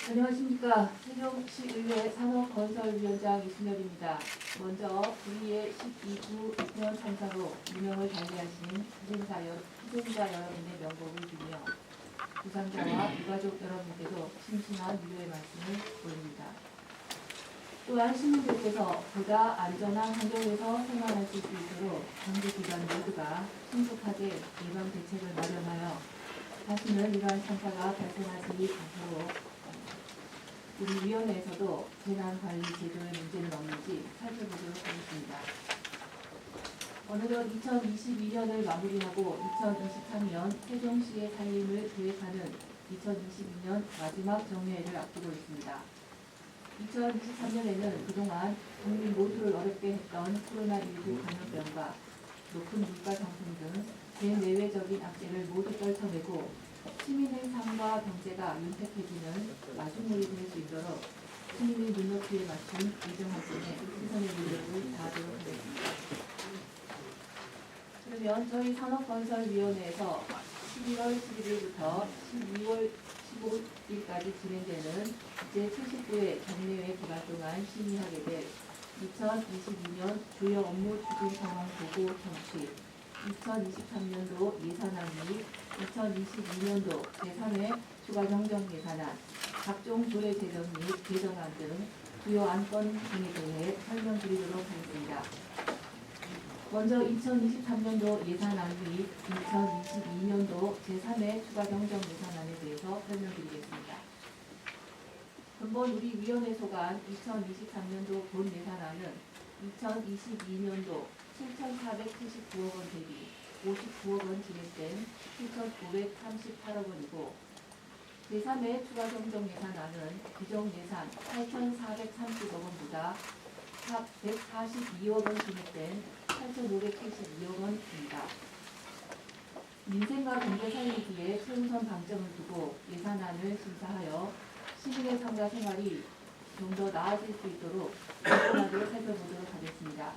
안녕하십니까. 세종시의회 산업건설위원장 이순열입니다. 먼저 우리의 12구 이태원 참사로 무명을 달리하신 희생자 여러분의 명복을 빌며 부상자와 유가족 여러분께도 심심한 위로의 말씀을 올립니다. 또한 시민들께서 보다 안전한 환경에서 생활하실 수 있도록 정부기관 모두가 신속하게 예방 대책을 마련하여 다시는 이러한 참사가 발생하지 않도록 우리 위원회에서도 재난관리 제도의 문제는 없는지 살펴보도록 하겠습니다. 어느덧 2022년을 마무리하고 2023년 세종시의 살림을 계획하는 2022년 마지막 정례회를 앞두고 있습니다. 2023년에는 그동안 국민 모두를 어렵게 했던 코로나19 감염병과 높은 물가 상승 등 대내외적인 악재를 모두 떨쳐내고 시민의 삶과 경제가 윤택해지는 마중물이 될 수 있도록 시민의 눈높이에 맞춘 의정활동에 최선의 노력을 다하도록 하겠습니다. 그러면 저희 산업건설위원회에서 11월 11일부터 12월 15일까지 진행되는 제79회 정례회 기간 동안 심의하게 될 2022년 주요 업무 추진 상황 보고 청취, 2023년도 예산안 및 2022년도 제3회 추가 정정 예산안, 각종 조례 제정 및 개정안 등 주요 안건 등에 대해 설명드리도록 하겠습니다. 먼저 2023년도 예산안 및 2022년도 제3회 추가 정정 예산안에 대해서 설명드리겠습니다. 근본 우리 위원회 소관 2023년도 본 예산안은 2022년도 7,479억 원 대비 59억 원 진행된 7,938억 원이고 제3회 추가 정정 예산안은 규정 예산 8,430억 원보다 142억 원 진행된 8,572억 원입니다. 민생과 경제 살리기에 최우선 방점을 두고 예산안을 심사하여 시민의 삶과 생활이 좀 더 나아질 수 있도록 꼼꼼하게 살펴보도록 하겠습니다.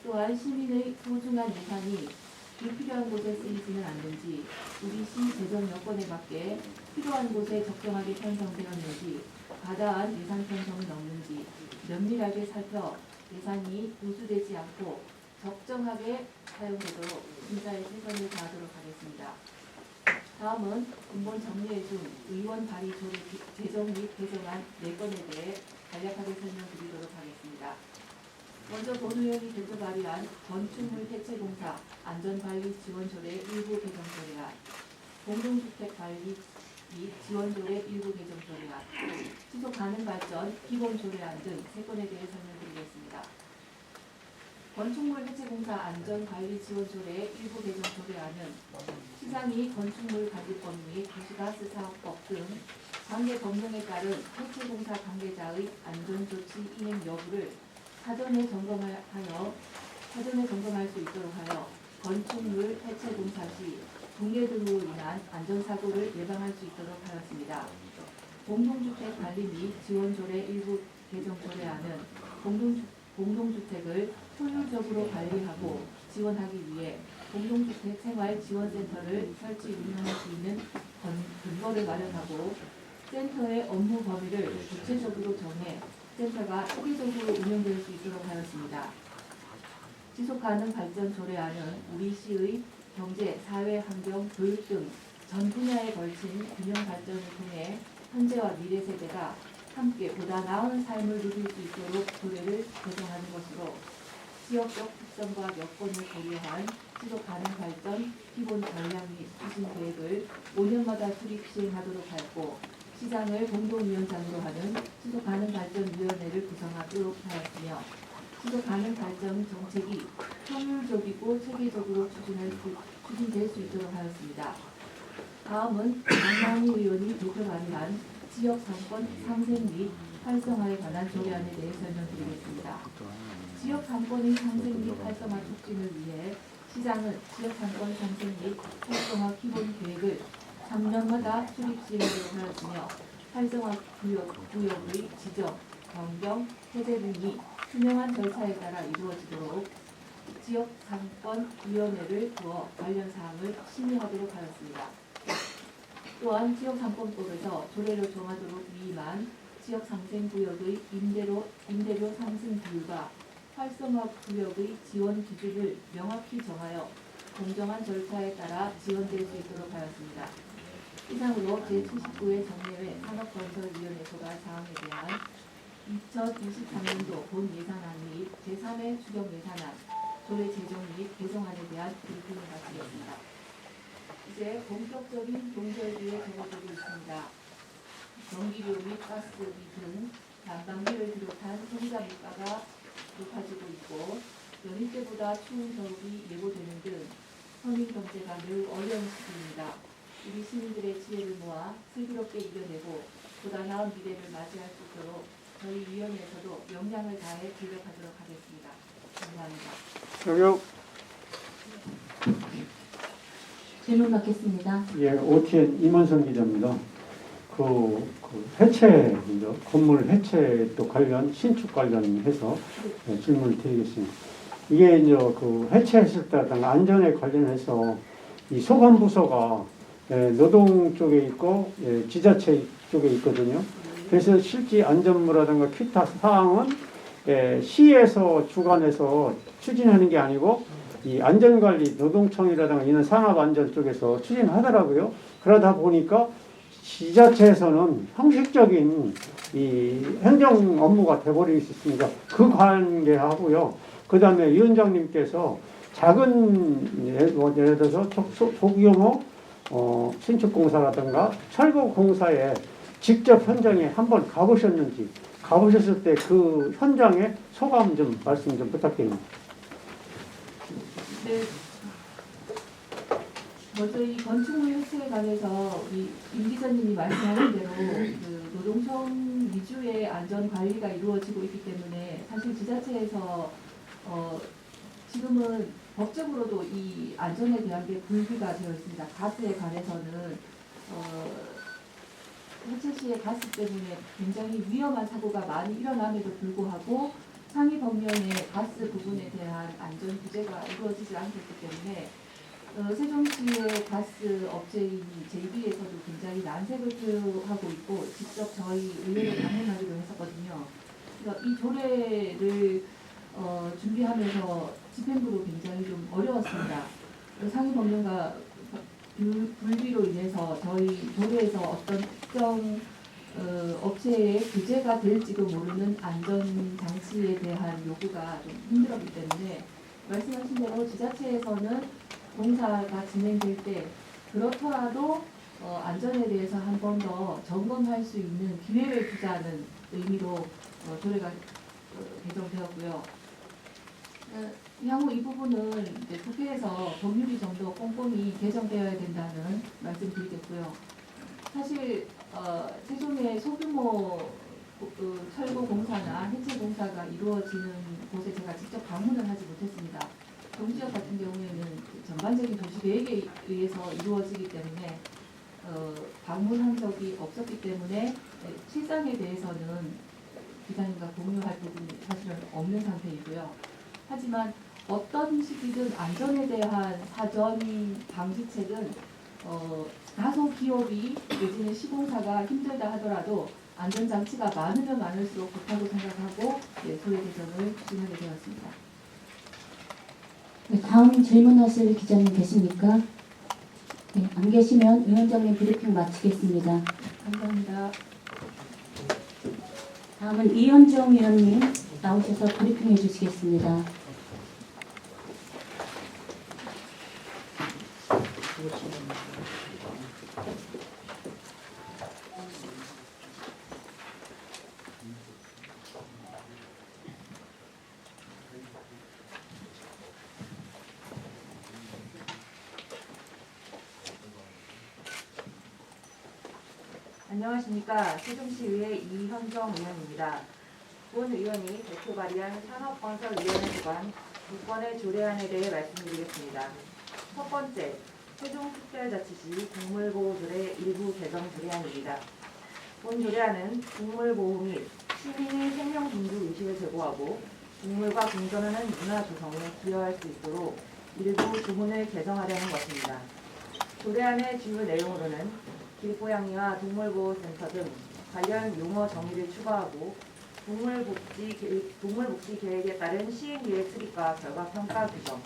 또한 시민의 소중한 예산이 불필요한 곳에 쓰이지는 않는지, 우리 시 재정 여건에 맞게 필요한 곳에 적정하게 편성되었는지, 과다한 예산 편성은 없는지 면밀하게 살펴 예산이 누수되지 않고 적정하게 사용되도록 심사에 최선을 다하도록 하겠습니다. 다음은 근본 정례회 중 의원 발의 조례 제정 및 개정안 4건에 대해 간략하게 설명드리도록 하겠습니다. 먼저 본 의원이 대표 발의한 건축물 해체공사 안전관리 지원조례 일부 개정조례안, 공동주택 관리 및 지원조례 일부 개정조례안, 지속가능발전 기본조례안 등 3건에 대해 설명드리겠습니다. 건축물 해체공사 안전관리지원조례 일부 개정조례안은 시장이 건축물 관리법 및 도시가스 사업법 등 관계 법령에 따른 해체공사 관계자의 안전조치 이행 여부를 사전에 점검할 수 있도록 하여 건축물 해체공사 시 붕괴 등으로 인한 안전사고를 예방할 수 있도록 하였습니다. 공동주택 관리 및 지원조례 일부 개정조례안은 공동주택을 효율적으로 관리하고 지원하기 위해 공동주택 생활지원센터를 설치 운영할 수 있는 근거를 마련하고 센터의 업무 범위를 구체적으로 정해 센터가 체계적으로 운영될 수 있도록 하였습니다. 지속가능 발전 조례안은 우리 시의 경제, 사회, 환경, 교육 등 전 분야에 걸친 균형 발전을 통해 현재와 미래 세대가 함께 보다 나은 삶을 누릴 수 있도록 조례를 개정하는 것으로 지역적 특성과 여건을 고려한 지속가능 발전 기본 전략 및 추진 계획을 5년마다 수립 시행하도록 하였고 시장을 공동위원장으로 하는 지속가능발전위원회를 구성하도록 하였으며 지속가능 발전 정책이 효율적이고 체계적으로 추진될 수 있도록 하였습니다. 다음은 강만희 의원이 대표 발의한 지역상권 상생 및 활성화에 관한 조례안에 대해 설명드리겠습니다. 지역상권의 상생 및 활성화 촉진을 위해 시장은 지역상권 상생 및 활성화 기본 계획을 3년마다 수립 시행하도록 하였으며 활성화 구역의 지정, 변경, 해제 등이 투명한 절차에 따라 이루어지도록 지역상권위원회를 두어 관련 사항을 심의하도록 하였습니다. 또한 지역상권법에서 조례를 정하도록 위임한 지역상생구역의 임대료 상승 비율과 활성화 구역의 지원 기준을 명확히 정하여 공정한 절차에 따라 지원될 수 있도록 하였습니다. 이상으로 제79회 정례회 산업건설위원회 소관 사항에 대한 2023년도 본 예산안 및 제3회 추경 예산안, 조례 제정 및 개정안에 대한 브리핑을 마치겠습니다. 이제 본격적인 동결비에 적어보고 있습니다. 전기료 및 가스비 등 난방비를 비롯한 소비자 물가가 높아지고 있고 연휴 때보다 추운 겨울이 예고되는 등 서민 경제가 매우 어려운 시기입니다. 우리 시민들의 지혜를 모아 슬기롭게 이겨내고 보다 나은 미래를 맞이할 수 있도록 저희 위원회에서도 역량을 다해協力하도록 하겠습니다. 감사합니다. 저격. 질문 받겠습니다. 예, OTN 임원선 기자입니다. 해체, 건물 해체 또 관련, 신축 관련해서 질문을 드리겠습니다. 이게 이제 해체했을 때 안전에 관련해서 이 소관부서가 노동 쪽에 있고 지자체 쪽에 있거든요. 그래서 실제 안전무라든가 기타 사항은 시에서 주관해서 추진하는 게 아니고 이 안전관리 노동청이라든가 이런 산업안전 쪽에서 추진하더라고요. 그러다 보니까 지자체에서는 형식적인 이 행정 업무가 돼버리고 있습니다. 그 관계하고요. 그 다음에 위원장님께서 작은 예를 들어서 소규모 신축공사라든가 철거공사에 직접 현장에 한번 가보셨는지, 가보셨을 때 그 현장의 소감 좀 말씀 좀 부탁드립니다. 네. 먼저 이 건축물 해체에 관해서 임 기자님이 말씀하신 대로 그 노동청 위주의 안전 관리가 이루어지고 있기 때문에 사실 지자체에서 지금은 법적으로도 이 안전에 대한 게 불비가 되어 있습니다. 가스에 관해서는 해체 시에 가스 때문에 굉장히 위험한 사고가 많이 일어남에도 불구하고 상위 법령의 가스 부분에 대한 안전 규제가 이루어지지 않고 있기 때문에 세종시의 가스 업체인 JB에서도 굉장히 난색을 표하고 있고 직접 저희 의회를 방문하기도 했었거든요. 그래서 이 조례를 준비하면서 집행부로 굉장히 좀 어려웠습니다. 상위 법령과 불비로 인해서 저희 조례에서 어떤 특정 업체의 규제가 될지도 모르는 안전장치에 대한 요구가 좀 힘들었기 때문에 말씀하신 대로 지자체에서는 공사가 진행될 때 그렇더라도 안전에 대해서 한 번 더 점검할 수 있는 기회를 주자는 의미로 조례가 개정되었고요. 향후 이 부분은 이제 국회에서 법률이 좀 더 꼼꼼히 개정되어야 된다는 말씀드리겠고요. 사실 세종의 소규모 철거 공사나 해체 공사가 이루어지는 곳에 제가 직접 방문을 하지 못했습니다. 동지역 같은 경우에는 전반적인 도시 계획에 의해서 이루어지기 때문에 방문한 적이 없었기 때문에 실상에 대해서는 기자님과 공유할 부분이 사실은 없는 상태이고요. 하지만 어떤 시기든 안전에 대한 사전 방지책은 다소 기업이 내지는 시공사가 힘들다 하더라도 안전장치가 많으면 많을수록 좋다고 생각하고 조례 개정을 추진하게 되었습니다. 네, 다음 질문하실 기자님 계십니까? 네, 안 계시면 위원장님 브리핑 마치겠습니다. 감사합니다. 다음은 이현정 위원님 나오셔서 브리핑해 주시겠습니다. 안녕하십니까. 세종시의회 이현정 의원입니다. 본 의원이 대표 발의한 산업건설위원회 소관 2건의 조례안에 대해 말씀드리겠습니다. 첫 번째, 세종특별자치시 동물보호조례 일부 개정 조례안입니다. 본 조례안은 동물보호 및 시민의 생명존중 의식을 제고하고 동물과 공존하는 문화 조성에 기여할 수 있도록 일부 조문을 개정하려는 것입니다. 조례안의 주요 내용으로는 길고양이와 동물보호센터 등 관련 용어 정의를 추가하고 동물복지 계획에 따른 시행계획 수립과 결과 평가 규정,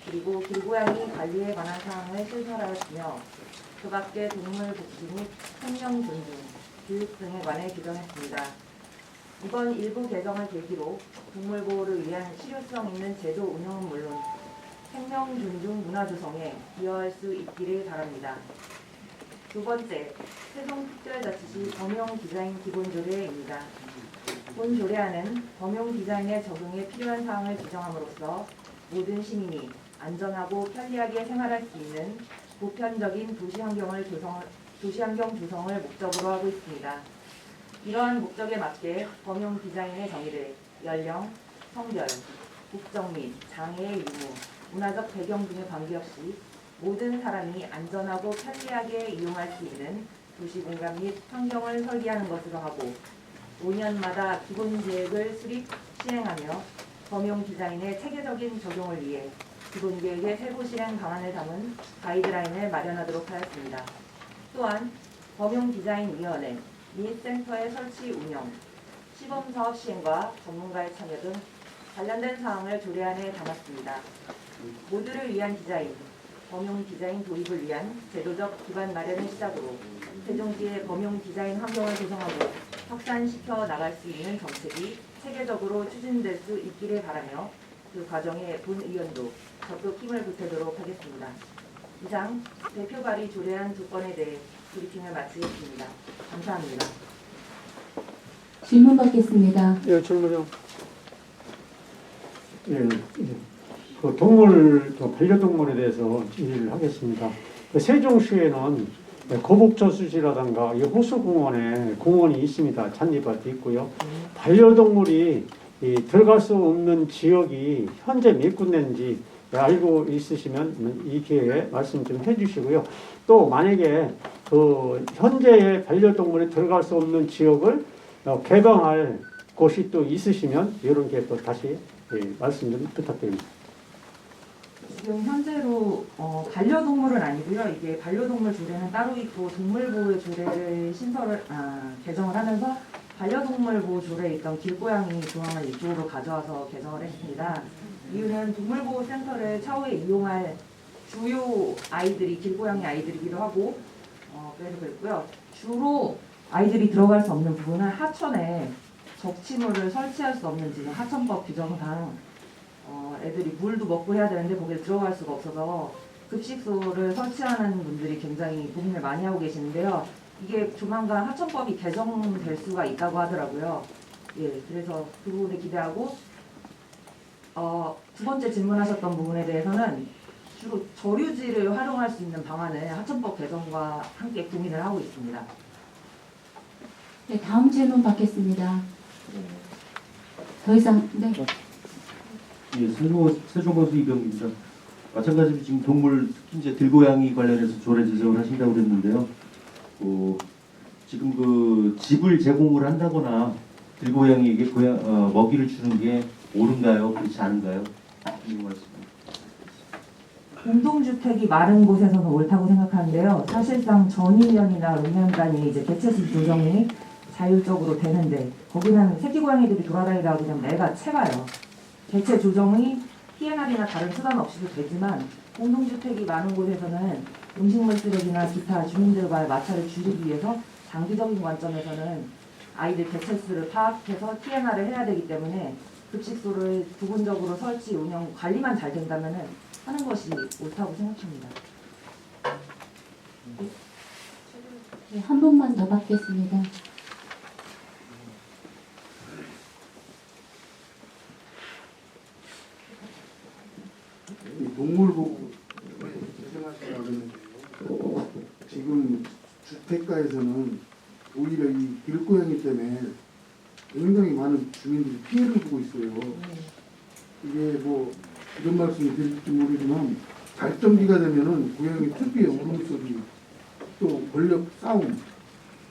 그리고 길고양이 관리에 관한 사항을 실천하였으며 그 밖에 동물복지 및 생명 존중, 교육 등에 관해 규정했습니다. 이번 일부 개정을 계기로 동물보호를 위한 실효성 있는 제도 운영은 물론 생명 존중 문화 조성에 기여할 수 있기를 바랍니다. 두 번째, 세종특별자치시 범용 디자인 기본조례입니다. 본 조례안은 범용 디자인의 적용에 필요한 사항을 규정함으로써 모든 시민이 안전하고 편리하게 생활할 수 있는 보편적인 도시환경 조성을 목적으로 하고 있습니다. 이러한 목적에 맞게 범용 디자인의 정의를 연령, 성별, 국적 및 장애의 유무, 문화적 배경 등에 관계없이 모든 사람이 안전하고 편리하게 이용할 수 있는 도시 공간 및 환경을 설계하는 것으로 하고 5년마다 기본 계획을 수립, 시행하며 범용 디자인의 체계적인 적용을 위해 기본 계획의 세부 실행 방안을 담은 가이드라인을 마련하도록 하였습니다. 또한 범용 디자인 위원회 및 센터의 설치 운영, 시범 사업 시행과 전문가의 참여 등 관련된 사항을 조례안에 담았습니다. 모두를 위한 디자인, 범용 디자인 도입을 위한 제도적 기반 마련을 시작으로 세종시의 범용 디자인 환경을 조성하고 확산시켜 나갈 수 있는 정책이 체계적으로 추진될 수 있기를 바라며 그 과정에 본 의원도 적극 힘을 보태도록 하겠습니다. 이상 대표 발의 조례안 두 건에 대해 브리핑을 마치겠습니다. 감사합니다. 질문 받겠습니다. 예, 질문요. 예, 그 반려동물에 대해서 질의를 하겠습니다. 세종시에는 거북저수지라든가 이 호수공원에 공원이 있습니다. 잔디밭이 있고요. 반려동물이 들어갈 수 없는 지역이 현재 몇 군데인지 알고 있으시면 이 기회에 말씀 좀 해주시고요. 또 만약에 그 현재의 반려동물이 들어갈 수 없는 지역을 개방할 곳이 또 있으시면 이런 게 또 다시 말씀 좀 부탁드립니다. 지금 현재로 반려동물은 아니고요. 이게 반려동물 조례는 따로 있고 동물보호 조례를 개정을 하면서 반려동물 보호 조례에 있던 길고양이 조항을 이쪽으로 가져와서 개정을 했습니다. 이유는 동물보호센터를 차후에 이용할 주요 아이들이 길고양이 아이들이기도 하고 그래서 그랬고요. 주로 아이들이 들어갈 수 없는 부분은 하천에 적치물을 설치할 수 없는 지금 하천법 규정상 애들이 물도 먹고 해야 되는데 거기에 들어갈 수가 없어서 급식소를 설치하는 분들이 굉장히 고민을 많이 하고 계시는데요. 이게 조만간 하천법이 개정될 수가 있다고 하더라고요. 예, 그래서 그 부분에 기대하고 두 번째 질문하셨던 부분에 대해서는 주로 저류지를 활용할 수 있는 방안을 하천법 개정과 함께 고민을 하고 있습니다. 네, 다음 질문 받겠습니다. 더 이상 네. 예, 세종거수 이병입니다. 마찬가지로 지금 동물, 특히 이제 들고양이 관련해서 조례 제정을 하신다고 그랬는데요. 지금 그 집을 제공을 한다거나 들고양이에게 먹이를 주는 게 옳은가요? 그렇지 않은가요? 이 말씀. 공동주택이 많은 곳에서는 옳다고 생각하는데요. 사실상 전이년이나 노년 단위 이제 개체수 조정이 자율적으로 되는데 거기는 새끼 고양이들이 돌아다니다가 그냥 매가 채가요. 개체 조정이 PNR이나 다른 수단 없이도 되지만 공동주택이 많은 곳에서는 음식물 쓰레기나 기타 주민들과의 마찰을 줄이기 위해서 장기적인 관점에서는 아이들 개체수를 파악해서 TNR을 해야 되기 때문에 급식소를 부분적으로 설치, 운영, 관리만 잘 된다면 하는 것이 옳다고 생각합니다. 네, 한 분만 더 받겠습니다. 동물보호 개정하시려고 하는데요. 지금 주택가에서는 오히려 이 길고양이 때문에 굉장히 많은 주민들이 피해를 보고 있어요. 이게 뭐 이런 말씀을 드릴지 모르지만 발정기가 되면은 고양이 특유의 울음소리 또 권력 싸움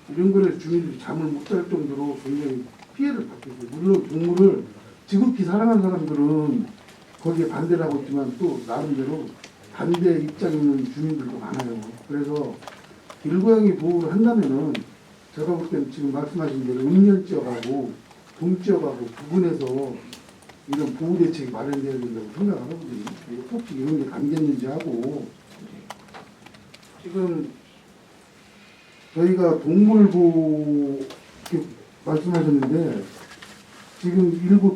이런 거를 주민들이 잠을 못 잘 정도로 굉장히 피해를 받고 있어요. 물론 동물을 지극히 사랑하는 사람들은 거기에 반대를 하고 있지만 또 나름대로 반대 입장에 있는 주민들도 많아요. 그래서 길고양이 보호를 한다면은 제가 볼 때는 지금 말씀하신 대로 읍면 지역하고 동지역하고 부근에서 이런 보호 대책이 마련돼야 된다고 생각을 하거든요. 꼭 이런 게 담겼는지 하고 지금 저희가 동물보호 이렇게 말씀하셨는데 지금 일부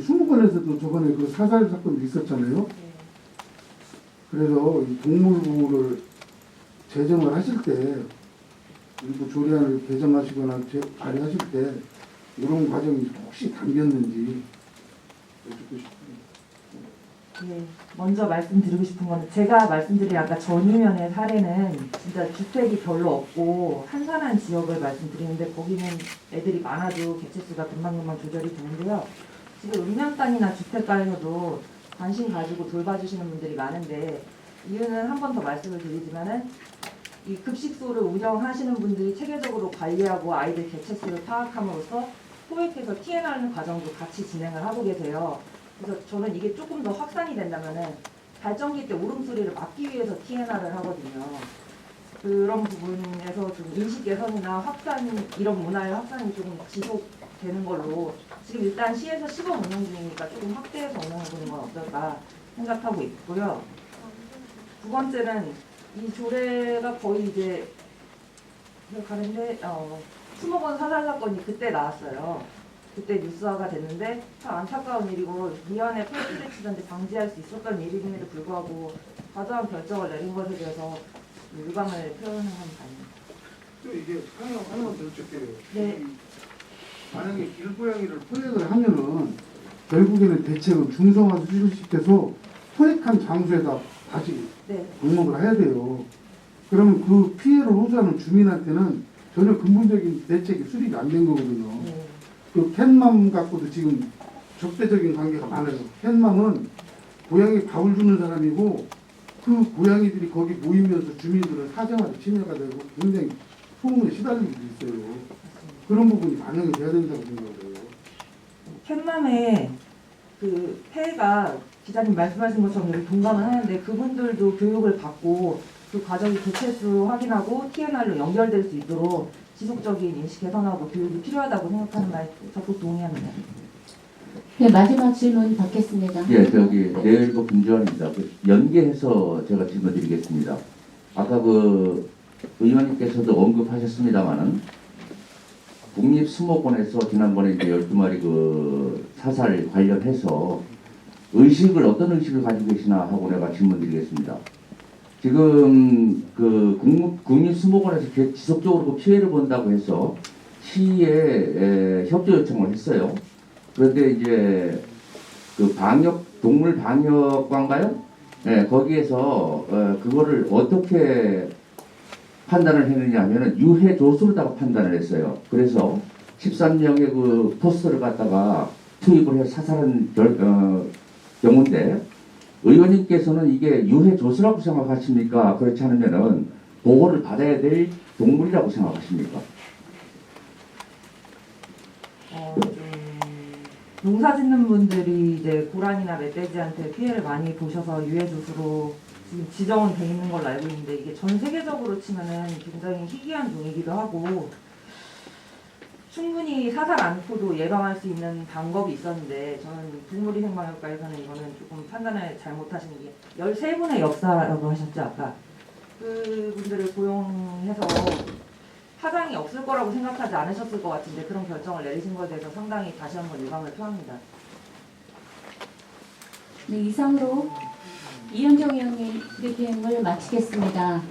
수목원에서도 저번에 그 사살 사건도 있었잖아요. 그래서 이 동물보호를 제정을 하실 때 일부 조례안을 개정하시거나 발의하실 때 이런 과정이 혹시 담겼는지 여쭙고 싶습니다. 네, 먼저 말씀드리고 싶은 거는 제가 말씀드린 아까 전이면의 사례는 진짜 주택이 별로 없고 한산한 지역을 말씀드리는데 거기는 애들이 많아도 개체수가 금방금방 조절이 되는데요. 지금 읍면단이나 주택가에서도 관심 가지고 돌봐주시는 분들이 많은데 이유는 한 번 더 말씀을 드리지만은 이 급식소를 운영하시는 분들이 체계적으로 관리하고 아이들 개체수를 파악함으로써 포획해서 TN하는 과정도 같이 진행을 하고 계세요. 그래서 저는 이게 조금 더 확산이 된다면은 발전기 때 울음소리를 막기 위해서 TNR을 하거든요. 그런 부분에서 좀 인식 개선이나 확산, 이런 문화의 확산이 조금 지속되는 걸로 지금 일단 시에서 시범 운영 중이니까 조금 확대해서 운영해보는 건 어떨까 생각하고 있고요. 두 번째는 이 조례가 거의 이제 가는데 수목원 사살 사건이 그때 나왔어요. 그때 뉴스화가 됐는데 참 안타까운 일이고 미연에 폐지를 치던데 방지할 수 있었던 일임에도 불구하고 과도한 결정을 내린 것에 대해서 유감을 표현하는 바입니다. 이게 하나만 더 여쭤게요. 네. 만약에 길고양이를 포획을 하면은 결국에는 대책은 중성화 수준시켜서 포획한 장소에다 다시 네. 방목을 해야 돼요. 그러면 그 피해를 호소하는 주민한테는 전혀 근본적인 대책이 수립이 안 된 거거든요. 네. 그 캣맘 갖고도 지금 적대적인 관계가 많아요. 캣맘은 고양이 밥을 주는 사람이고 그 고양이들이 거기 모이면서 주민들은 사생활에 침해가 되고 굉장히 소음에 시달리기도 있어요. 그런 부분이 반영이 돼야 된다고 생각해요. 캣맘의 그 폐가 기자님 말씀하신 것처럼 여기 동감을 하는데 그분들도 교육을 받고 그 과정이 개체수 확인하고 TNR로 연결될 수 있도록 지속적인 인식 개선하고 교육이 필요하다고 생각하는 말 적극 동의합니다. 네, 마지막 질문 받겠습니다. 예, 내일부 김주환입니다. 연계해서 제가 질문 드리겠습니다. 아까 그 의원님께서도 언급하셨습니다만은 국립수목원에서 지난번에 이제 12마리 그 사살 관련해서 어떤 의식을 가지고 계시나 하고 내가 질문 드리겠습니다. 지금 그 국립수목원에서 지속적으로 그 피해를 본다고 해서 시에 협조 요청을 했어요. 그런데 이제 그 동물 방역관가요? 네, 거기에서 그거를 어떻게 판단을 했느냐 하면은 유해 조수로다가 판단을 했어요. 그래서 13명의 그 포스터를 갖다가 투입을 해서 사살한 경우인데 의원님께서는 이게 유해 조수라고 생각하십니까? 그렇지 않으면은 보호를 받아야 될 동물이라고 생각하십니까? 농사 짓는 분들이 이제 고란이나 멧돼지한테 피해를 많이 보셔서 유해조수로 지금 지정은 돼 있는 걸로 알고 있는데 이게 전 세계적으로 치면은 굉장히 희귀한 종이기도 하고 충분히 사살 않고도 예방할 수 있는 방법이 있었는데 저는 동물위생방역과에서는 이거는 조금 판단을 잘못하신 게 13분의 역사라고 하셨죠 아까 그분들을 고용해서 파장이 없을 거라고 생각하지 않으셨을 것 같은데 그런 결정을 내리신 것에 대해서 상당히 다시 한번 유감을 표합니다. 네, 이상으로 이현정 의원님 브리핑을 마치겠습니다.